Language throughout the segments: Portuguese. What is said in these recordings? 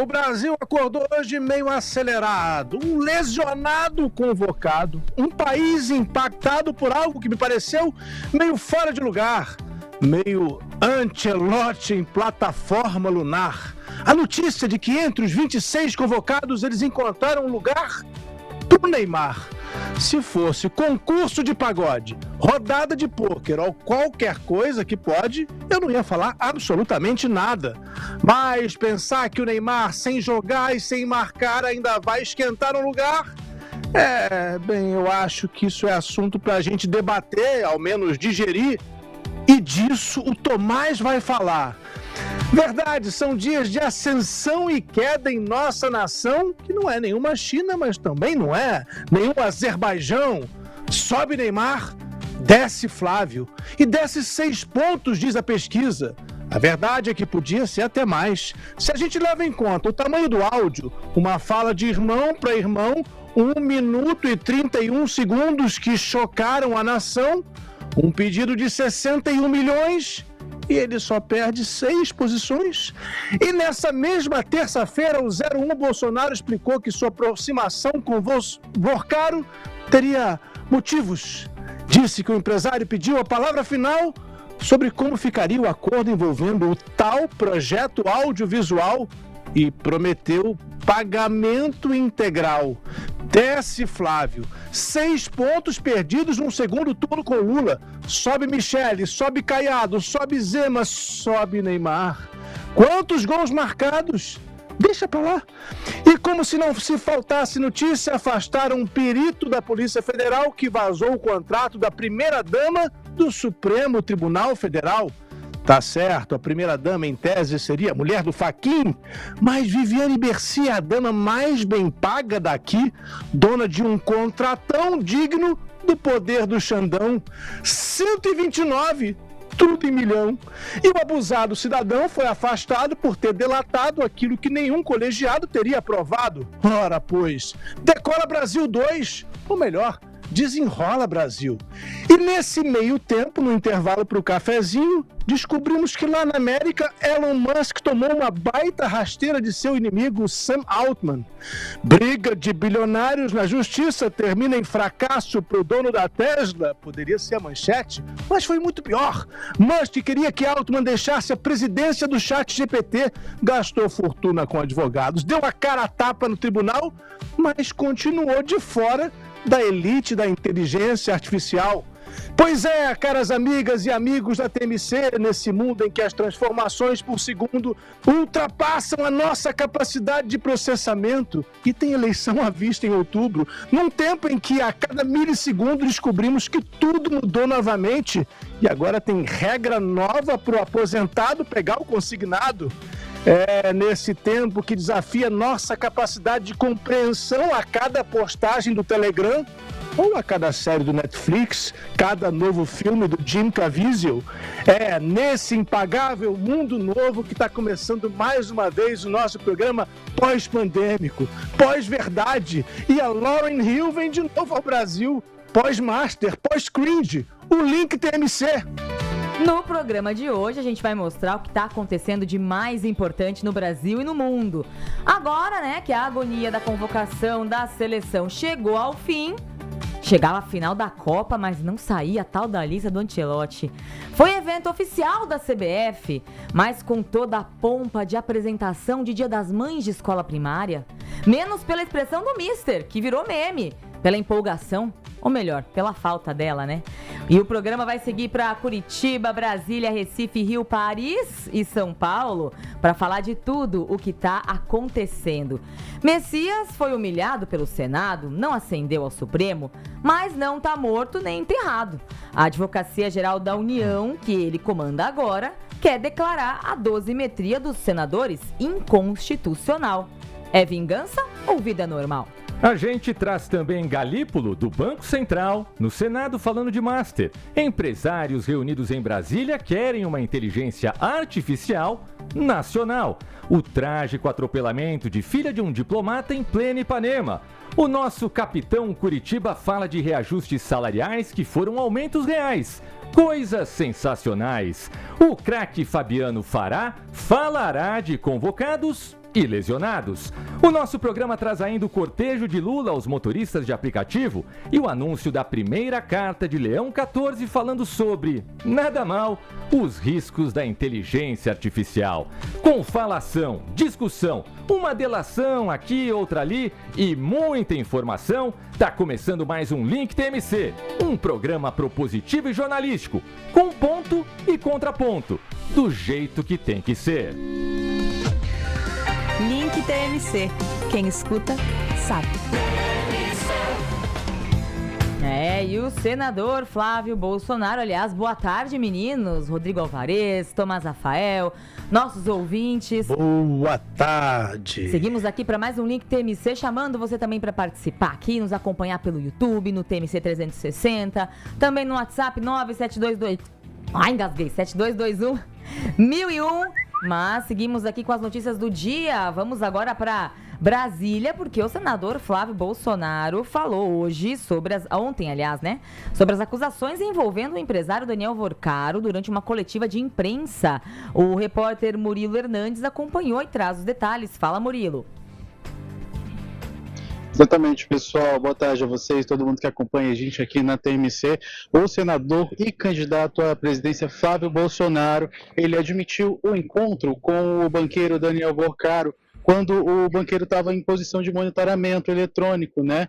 O Brasil acordou hoje meio acelerado, um lesionado convocado, um país impactado por algo que me pareceu meio fora de lugar, meio Ancelotti em plataforma lunar. A notícia de que entre os 26 convocados eles encontraram um lugar para o Neymar. Se fosse concurso de pagode, rodada de pôquer ou qualquer coisa que pode, eu não ia falar absolutamente nada. Mas pensar que o Neymar, sem jogar e sem marcar, ainda vai esquentar um lugar, eu acho que isso é assunto para a gente debater, ao menos digerir, e disso o Tomás vai falar. Verdade, são dias de ascensão e queda em nossa nação, que não é nenhuma China, mas também não é nenhum Azerbaijão. Sobe Neymar, desce Flávio. E desce 6 pontos, diz a pesquisa. A verdade é que podia ser até mais. Se a gente leva em conta o tamanho do áudio, uma fala de irmão para irmão, 1 minuto e 31 segundos que chocaram a nação, um pedido de 61 milhões... e ele só perde 6 posições. E nessa mesma terça-feira, o 01 Bolsonaro explicou que sua aproximação com Vorcaro teria motivos. Disse que o empresário pediu a palavra final sobre como ficaria o acordo envolvendo o tal projeto audiovisual e prometeu pagamento integral. Desce Flávio, 6 pontos perdidos num segundo turno com Lula. Sobe Michele, sobe Caiado, sobe Zema, sobe Neymar. Quantos gols marcados? Deixa pra lá. E como se não se faltasse notícia, afastaram um perito da Polícia Federal que vazou o contrato da primeira-dama do Supremo Tribunal Federal. Tá certo, a primeira-dama em tese seria a mulher do Fachin, mas Viviane Bercy é a dama mais bem paga daqui, dona de um contratão digno do poder do Xandão. 129, tudo em milhão. E o abusado cidadão foi afastado por ter delatado aquilo que nenhum colegiado teria aprovado. Ora, pois, Decola Brasil 2, ou melhor, Desenrola Brasil. E nesse meio tempo, no intervalo para o cafezinho, descobrimos que lá na América, Elon Musk tomou uma baita rasteira de seu inimigo, Sam Altman. Briga de bilionários na justiça termina em fracasso para o dono da Tesla. Poderia ser a manchete, mas foi muito pior. Musk queria que Altman deixasse a presidência do ChatGPT, gastou fortuna com advogados, deu a cara a tapa no tribunal, mas continuou de fora da elite da inteligência artificial. Pois é, caras amigas e amigos da TMC, nesse mundo em que as transformações por segundo ultrapassam a nossa capacidade de processamento, e tem eleição à vista em outubro, num tempo em que a cada milissegundo descobrimos que tudo mudou novamente, e agora tem regra nova para o aposentado pegar o consignado. Nesse tempo que desafia nossa capacidade de compreensão a cada postagem do Telegram, ou a cada série do Netflix, cada novo filme do Jim Caviezel. Nesse impagável mundo novo que está começando mais uma vez o nosso programa pós-pandêmico, pós-verdade, e a Lauryn Hill vem de novo ao Brasil, pós-master, pós-cringe, o Link TMC. No programa de hoje, a gente vai mostrar o que está acontecendo de mais importante no Brasil e no mundo. Agora, que a agonia da convocação da seleção chegou ao fim, chegava a final da Copa, mas não saía a tal da lista do Ancelotti. Foi evento oficial da CBF, mas com toda a pompa de apresentação de Dia das Mães de escola primária, menos pela expressão do Mister, que virou meme, pela empolgação, ou melhor, pela falta dela, E o programa vai seguir para Curitiba, Brasília, Recife, Rio, Paris e São Paulo para falar de tudo o que está acontecendo. Messias foi humilhado pelo Senado, não ascendeu ao Supremo, mas não está morto nem enterrado. A Advocacia Geral da União, que ele comanda agora, quer declarar a dosimetria dos senadores inconstitucional. É vingança ou vida normal? A gente traz também Galípolo, do Banco Central, no Senado falando de Master. Empresários reunidos em Brasília querem uma inteligência artificial nacional. O trágico atropelamento de filha de um diplomata em pleno Ipanema. O nosso capitão Curitiba fala de reajustes salariais que foram aumentos reais. Coisas sensacionais. O craque Fabiano Fará falará de convocados e lesionados. O nosso programa traz ainda o cortejo de Lula aos motoristas de aplicativo e o anúncio da primeira carta de Leão XIV falando sobre, nada mal, os riscos da inteligência artificial. Com falação, discussão, uma delação aqui, outra ali e muita informação, tá começando mais um Link TMC, um programa propositivo e jornalístico, com ponto e contraponto, do jeito que tem que ser. Link TMC. Quem escuta, sabe. E o senador Flávio Bolsonaro, aliás, boa tarde, meninos. Rodrigo Alvarez, Tomás Rafael, nossos ouvintes. Boa tarde. Seguimos aqui para mais um Link TMC, chamando você também para participar aqui, nos acompanhar pelo YouTube, no TMC 360, também no WhatsApp 97221. Engasguei, 7221 1001. Mas seguimos aqui com as notícias do dia. Vamos agora para Brasília, porque o senador Flávio Bolsonaro falou hoje ontem, sobre as acusações envolvendo o empresário Daniel Vorcaro durante uma coletiva de imprensa. O repórter Murilo Hernandes acompanhou e traz os detalhes. Fala, Murilo. Exatamente, pessoal. Boa tarde a vocês, todo mundo que acompanha a gente aqui na TMC. O senador e candidato à presidência Flávio Bolsonaro, ele admitiu o encontro com o banqueiro Daniel Vorcaro quando o banqueiro estava em posição de monitoramento eletrônico, né?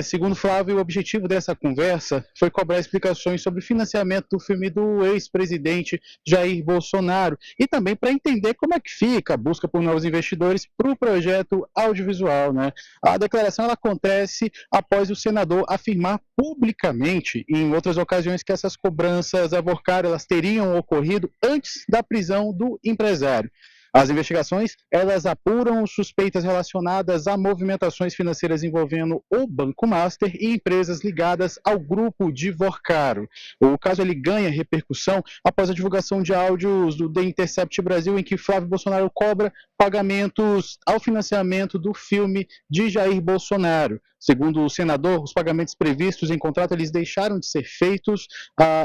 Segundo Flávio, o objetivo dessa conversa foi cobrar explicações sobre o financiamento do filme do ex-presidente Jair Bolsonaro e também para entender como é que fica a busca por novos investidores para o projeto audiovisual, né? A declaração ela acontece após o senador afirmar publicamente em outras ocasiões que essas cobranças a Vorcaro elas teriam ocorrido antes da prisão do empresário. As investigações, elas apuram suspeitas relacionadas a movimentações financeiras envolvendo o Banco Master e empresas ligadas ao grupo de Vorcaro. O caso ele ganha repercussão após a divulgação de áudios do The Intercept Brasil, em que Flávio Bolsonaro cobra pagamentos ao financiamento do filme de Jair Bolsonaro. Segundo o senador, os pagamentos previstos em contrato eles deixaram de ser feitos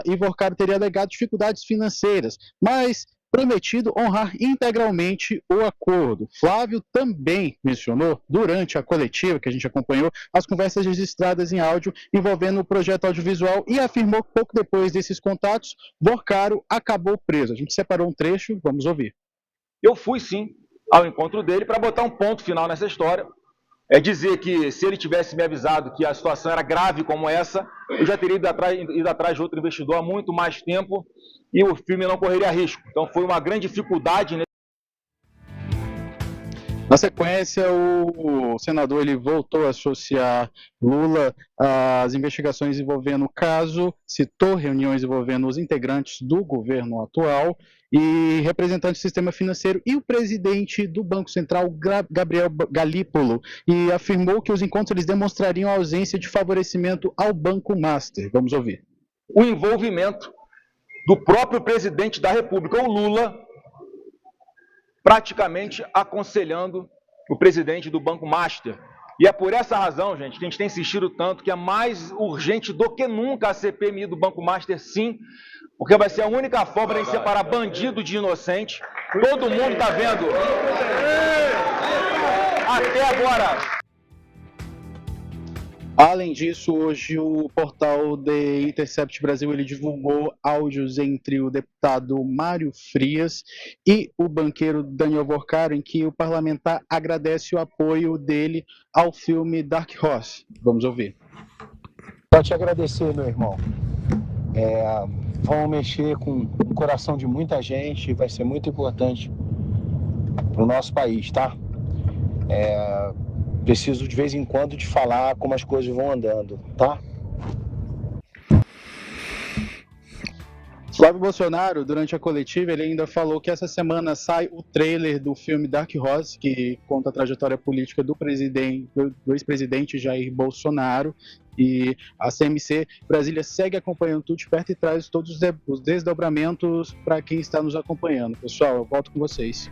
e Vorcaro teria alegado dificuldades financeiras, mas prometido honrar integralmente o acordo. Flávio também mencionou, durante a coletiva que a gente acompanhou, as conversas registradas em áudio envolvendo o projeto audiovisual e afirmou que pouco depois desses contatos, Vorcaro acabou preso. A gente separou um trecho, vamos ouvir. Eu fui sim ao encontro dele para botar um ponto final nessa história. É dizer que se ele tivesse me avisado que a situação era grave como essa, eu já teria ido atrás de outro investidor há muito mais tempo e o filme não correria risco. Então foi uma grande dificuldade. Na sequência, o senador ele voltou a associar Lula às investigações envolvendo o caso, citou reuniões envolvendo os integrantes do governo atual e representantes do sistema financeiro e o presidente do Banco Central, Gabriel Galípolo, e afirmou que os encontros eles demonstrariam a ausência de favorecimento ao Banco Master. Vamos ouvir. O envolvimento do próprio presidente da República, o Lula, praticamente aconselhando o presidente do Banco Master. E é por essa razão, gente, que a gente tem insistido tanto que é mais urgente do que nunca a CPMI do Banco Master, sim, porque vai ser a única forma de separar bandido de inocente. Todo mundo está vendo até agora. Além disso, hoje o portal The Intercept Brasil ele divulgou áudios entre o deputado Mário Frias e o banqueiro Daniel Vorcaro, em que o parlamentar agradece o apoio dele ao filme Dark Horse. Vamos ouvir. Só te agradecer, meu irmão. Vamos mexer com o coração de muita gente, vai ser muito importante para o nosso país, tá? Preciso de vez em quando de falar como as coisas vão andando, tá? Flávio Bolsonaro, durante a coletiva, ele ainda falou que essa semana sai o trailer do filme Dark Horse, que conta a trajetória política do ex-presidente Jair Bolsonaro. E a CMC Brasília segue acompanhando tudo de perto e traz todos os desdobramentos para quem está nos acompanhando. Pessoal, eu volto com vocês.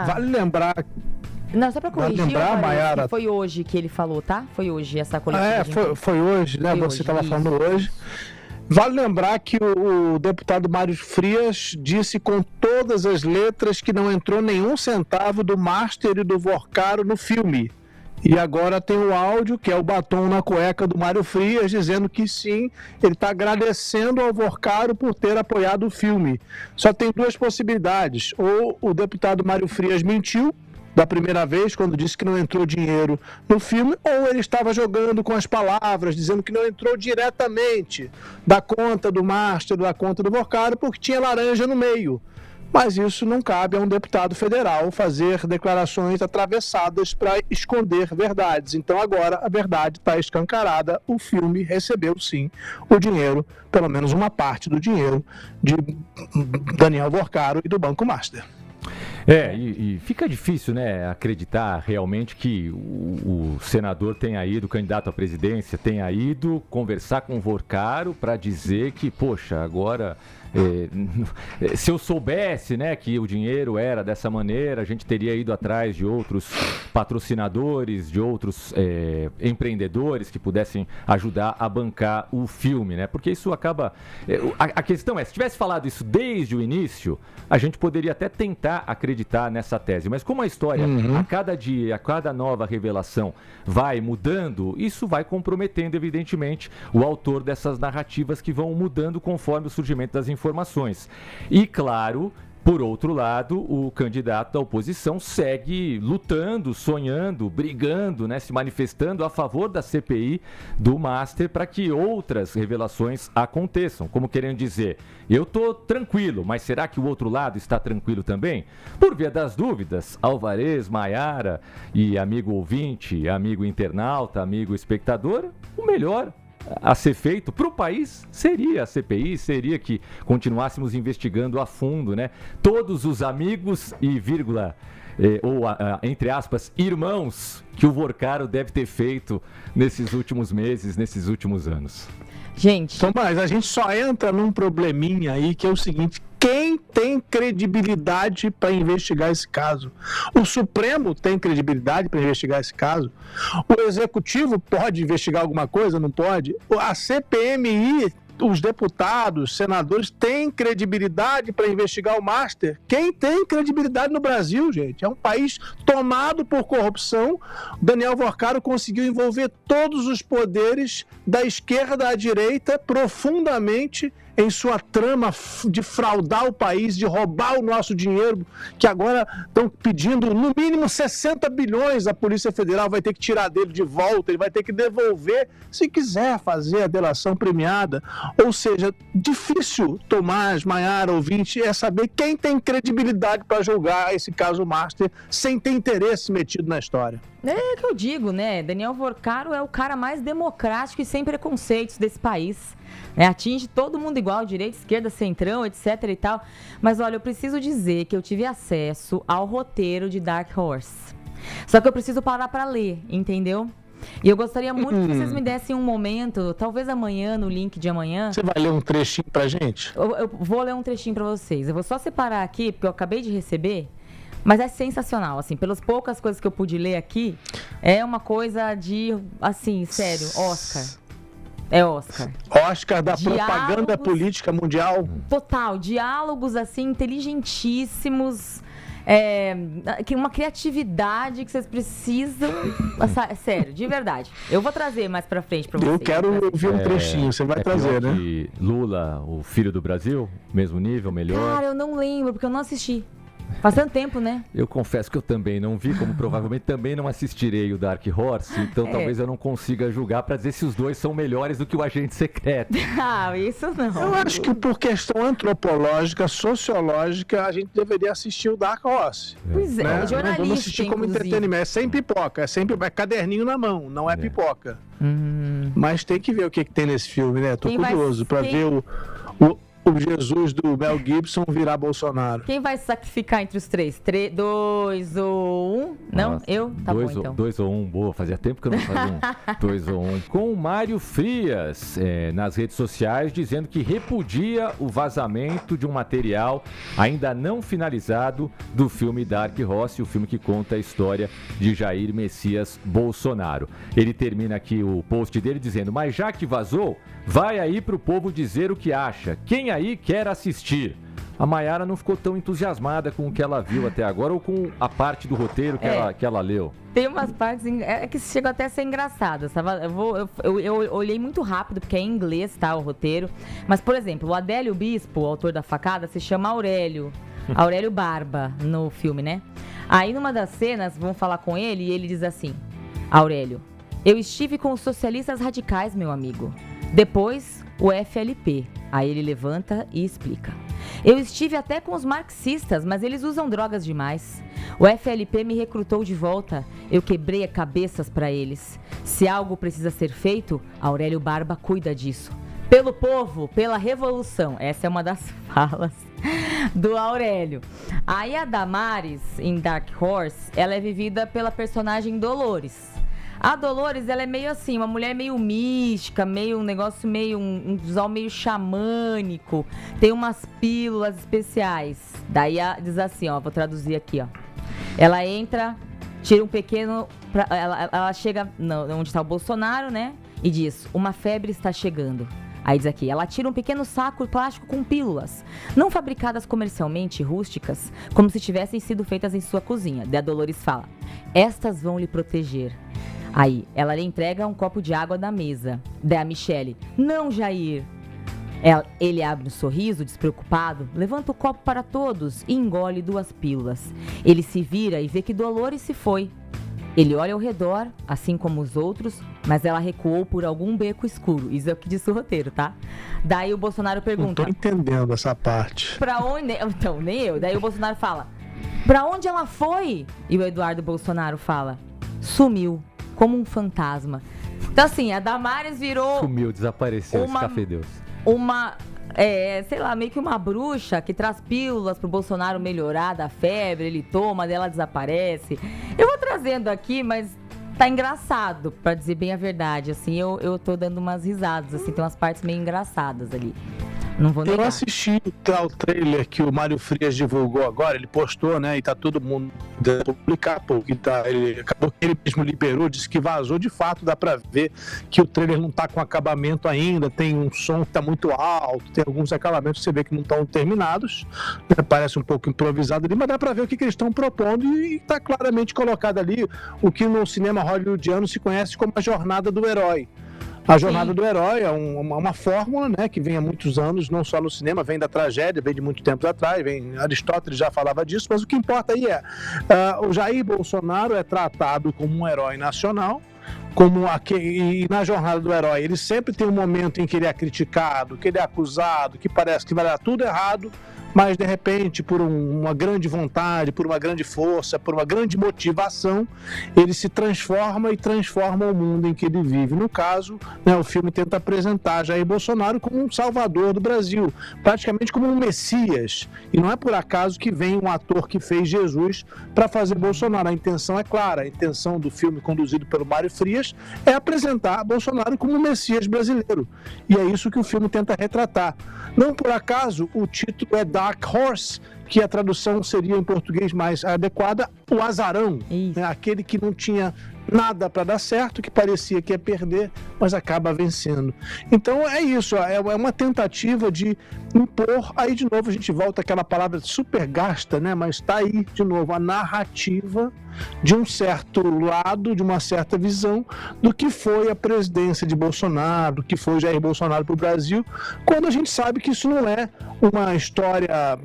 Vale lembrar... Não, só pra corrigir, Maiara, foi hoje que ele falou, tá? Foi hoje essa coletiva. Foi hoje, né? Foi Você estava falando hoje. Vale lembrar que o deputado Mário Frias disse com todas as letras que não entrou nenhum centavo do Master e do Vorcaro no filme. E agora tem o áudio, que é o batom na cueca do Mário Frias, dizendo que sim, ele está agradecendo ao Vorcaro por ter apoiado o filme. Só tem duas possibilidades. Ou o deputado Mário Frias mentiu da primeira vez, quando disse que não entrou dinheiro no filme, ou ele estava jogando com as palavras, dizendo que não entrou diretamente da conta do Master, da conta do Vorcaro, porque tinha laranja no meio. Mas isso não cabe a um deputado federal fazer declarações atravessadas para esconder verdades. Então agora a verdade está escancarada, o filme recebeu sim o dinheiro, pelo menos uma parte do dinheiro de Daniel Vorcaro e do Banco Master. E fica difícil, né, acreditar realmente que o senador tenha ido, o candidato à presidência tenha ido conversar com o Vorcaro para dizer que, poxa, agora... se eu soubesse, né, que o dinheiro era dessa maneira, a gente teria ido atrás de outros patrocinadores, de outros empreendedores que pudessem ajudar a bancar o filme, né? Porque isso acaba... A questão é, se tivesse falado isso desde o início, a gente poderia até tentar acreditar nessa tese. Mas como a história, a cada dia, a cada nova revelação vai mudando, isso vai comprometendo, evidentemente, o autor dessas narrativas que vão mudando conforme o surgimento das informações. E, claro, por outro lado, o candidato da oposição segue lutando, sonhando, brigando, né, se manifestando a favor da CPI do Master para que outras revelações aconteçam. Como querendo dizer, eu estou tranquilo, mas será que o outro lado está tranquilo também? Por via das dúvidas, Alvarez, Maiara e amigo ouvinte, amigo internauta, amigo espectador, o melhor a ser feito para o país seria a CPI, seria que continuássemos investigando a fundo, né? Todos os amigos e vírgula, entre aspas, irmãos que o Vorcaro deve ter feito nesses últimos meses, nesses últimos anos. Gente... Tomás, a gente só entra num probleminha aí que é o seguinte: quem tem credibilidade para investigar esse caso? O Supremo tem credibilidade para investigar esse caso? O Executivo pode investigar alguma coisa? Não pode? A CPMI, os deputados, senadores, têm credibilidade para investigar o Master? Quem tem credibilidade no Brasil, gente? É um país tomado por corrupção. Daniel Vorcaro conseguiu envolver todos os poderes, da esquerda à direita, profundamente em sua trama de fraudar o país, de roubar o nosso dinheiro, que agora estão pedindo no mínimo 60 bilhões, a Polícia Federal vai ter que tirar dele de volta, ele vai ter que devolver se quiser fazer a delação premiada. Ou seja, difícil, Tomás, Maiara, ouvinte, é saber quem tem credibilidade para julgar esse caso Master sem ter interesse metido na história. É que eu digo, né? Daniel Vorcaro é o cara mais democrático e sem preconceitos desse país. Atinge todo mundo igual, direita, esquerda, centrão, etc e tal. Mas olha, eu preciso dizer que eu tive acesso ao roteiro de Dark Horse. Só que eu preciso parar para ler, entendeu? E eu gostaria muito que vocês me dessem um momento, talvez amanhã, no link de amanhã. Você vai ler um trechinho pra gente? Eu vou ler um trechinho pra vocês. Eu vou só separar aqui, porque eu acabei de receber. Mas é sensacional, assim, pelas poucas coisas que eu pude ler aqui, é uma coisa de, assim, sério, Oscar. É Oscar. Oscar da propaganda política mundial. Total, diálogos, assim, inteligentíssimos, uma criatividade que vocês precisam, sério, de verdade. Eu vou trazer mais pra frente pra vocês. Eu quero ouvir um trechinho, você vai trazer, né? Lula, o filho do Brasil, mesmo nível, melhor? Cara, eu não lembro, porque eu não assisti. Faz tanto tempo, né? Eu confesso que eu também não vi, como provavelmente também não assistirei o Dark Horse, então talvez eu não consiga julgar para dizer se os dois são melhores do que o Agente Secreto. Isso não. Eu acho que por questão antropológica, sociológica, a gente deveria assistir o Dark Horse. Pois é, né? jornalista, vamos assistir como entretenimento. É sem pipoca, é caderninho na mão, não é pipoca. Mas tem que ver o que tem nesse filme, né? Tô curioso para ver o Jesus do Mel Gibson virar Bolsonaro. Quem vai sacrificar entre os três? 3, 2 ou 1? Não? Nossa, Eu? Tá bom, então. 2 ou 1, boa. Fazia tempo que eu não fazia 2 ou 1. Com o Mário Frias nas redes sociais, dizendo que repudia o vazamento de um material ainda não finalizado do filme Dark Horse, o filme que conta a história de Jair Messias Bolsonaro. Ele termina aqui o post dele dizendo: mas já que vazou, vai aí pro povo dizer o que acha. Quem aí quer assistir? A Mayara não ficou tão entusiasmada com o que ela viu até agora ou com a parte do roteiro que ela leu? Tem umas partes que chegam até a ser engraçadas. Eu olhei muito rápido, porque é em inglês, tá, o roteiro. Mas, por exemplo, o Adélio Bispo, o autor da facada, se chama Aurélio Barba, no filme, né? Aí, numa das cenas, vão falar com ele e ele diz assim: Aurélio, eu estive com os socialistas radicais, meu amigo. Depois, o FLP. Aí ele levanta e explica: eu estive até com os marxistas, mas eles usam drogas demais. O FLP me recrutou de volta. Eu quebrei cabeças para eles. Se algo precisa ser feito, Aurélio Barba cuida disso. Pelo povo, pela revolução. Essa é uma das falas do Aurélio. Aí a Damares, em Dark Horse, ela é vivida pela personagem Dolores. A Dolores, ela é meio assim, uma mulher meio mística, meio um negócio meio, um visual meio xamânico. Tem umas pílulas especiais. Daí diz assim, ó, vou traduzir aqui, ó. Ela entra, tira um pequeno... Ela chega onde está o Bolsonaro, né? E diz: uma febre está chegando. Aí diz aqui: ela tira um pequeno saco plástico com pílulas, não fabricadas comercialmente, rústicas, como se tivessem sido feitas em sua cozinha. Daí a Dolores fala: estas vão lhe proteger. Aí, ela lhe entrega um copo de água da mesa. Daí a Michele: não, Jair. Ele abre um sorriso, despreocupado, levanta o copo para todos e engole 2 pílulas. Ele se vira e vê que Dolores se foi. Ele olha ao redor, assim como os outros, mas ela recuou por algum beco escuro. Isso é o que diz o roteiro, tá? Daí o Bolsonaro pergunta: não tô entendendo essa parte. Pra onde? Então, nem eu. Daí o Bolsonaro fala: pra onde ela foi? E o Eduardo Bolsonaro fala: sumiu, como um fantasma. Então, assim, a Damares virou... Sumiu, desapareceu, esse cafedeus. Sei lá, meio que uma bruxa que traz pílulas pro Bolsonaro melhorar da febre, ele toma, daí ela desaparece. Eu vou trazendo aqui, mas tá engraçado, pra dizer bem a verdade, assim, eu tô dando umas risadas, assim, tem umas partes meio engraçadas ali. Não vou negar. Eu assisti o trailer que o Mário Frias divulgou agora, ele postou, né, e tá todo mundo publicar, porque ele acabou que ele mesmo liberou, disse que vazou, de fato dá pra ver que o trailer não tá com acabamento ainda, tem um som que tá muito alto, tem alguns acabamentos que você vê que não estão terminados, né, parece um pouco improvisado ali, mas dá pra ver o que eles estão propondo e tá claramente colocado ali o que no cinema hollywoodiano se conhece como a jornada do herói. A jornada do herói é uma fórmula, né, que vem há muitos anos, não só no cinema, vem da tragédia, vem de muito tempo atrás, Aristóteles já falava disso, mas o que importa aí o Jair Bolsonaro é tratado como um herói nacional, e na jornada do herói ele sempre tem um momento em que ele é criticado, que ele é acusado, que parece que vai dar tudo errado, mas de repente, por uma grande vontade, por uma grande força, por uma grande motivação, ele se transforma e transforma o mundo em que ele vive. No caso, né, o filme tenta apresentar Jair Bolsonaro como um salvador do Brasil, praticamente como um messias. E não é por acaso que vem um ator que fez Jesus para fazer Bolsonaro. A intenção é clara, a intenção do filme conduzido pelo Mário Frias é apresentar Bolsonaro como um messias brasileiro. E é isso que o filme tenta retratar. Não por acaso, o título é Dark Horse, que a tradução seria em português mais adequada, o azarão, né? Aquele que não tinha nada para dar certo, que parecia que ia perder, mas acaba vencendo. Então é isso, é uma tentativa de impor, aí de novo a gente volta àquela palavra super gasta, né? Mas está aí de novo a narrativa de um certo lado, de uma certa visão do que foi a presidência de Bolsonaro, do que foi Jair Bolsonaro para o Brasil, quando a gente sabe que isso não é uma história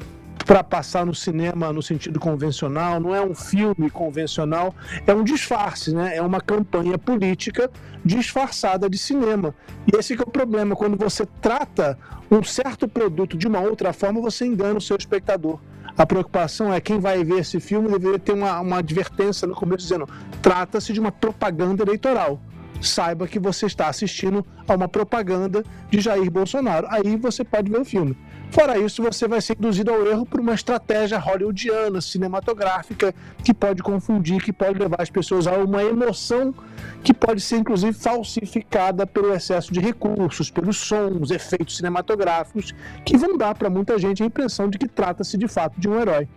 para passar no cinema no sentido convencional, não é um filme convencional, é um disfarce, né? É uma campanha política disfarçada de cinema. E esse que é o problema, quando você trata um certo produto de uma outra forma, você engana o seu espectador. A preocupação é quem vai ver esse filme deveria ter uma advertência no começo dizendo: trata-se de uma propaganda eleitoral. saiba que você está assistindo a uma propaganda de Jair Bolsonaro. Aí você pode ver o filme. Fora isso, você vai ser induzido ao erro por uma estratégia hollywoodiana, cinematográfica, que pode confundir, que pode levar as pessoas a uma emoção que pode ser, inclusive, falsificada pelo excesso de recursos, pelos sons, efeitos cinematográficos, que vão dar para muita gente a impressão de que trata-se, de fato, de um herói.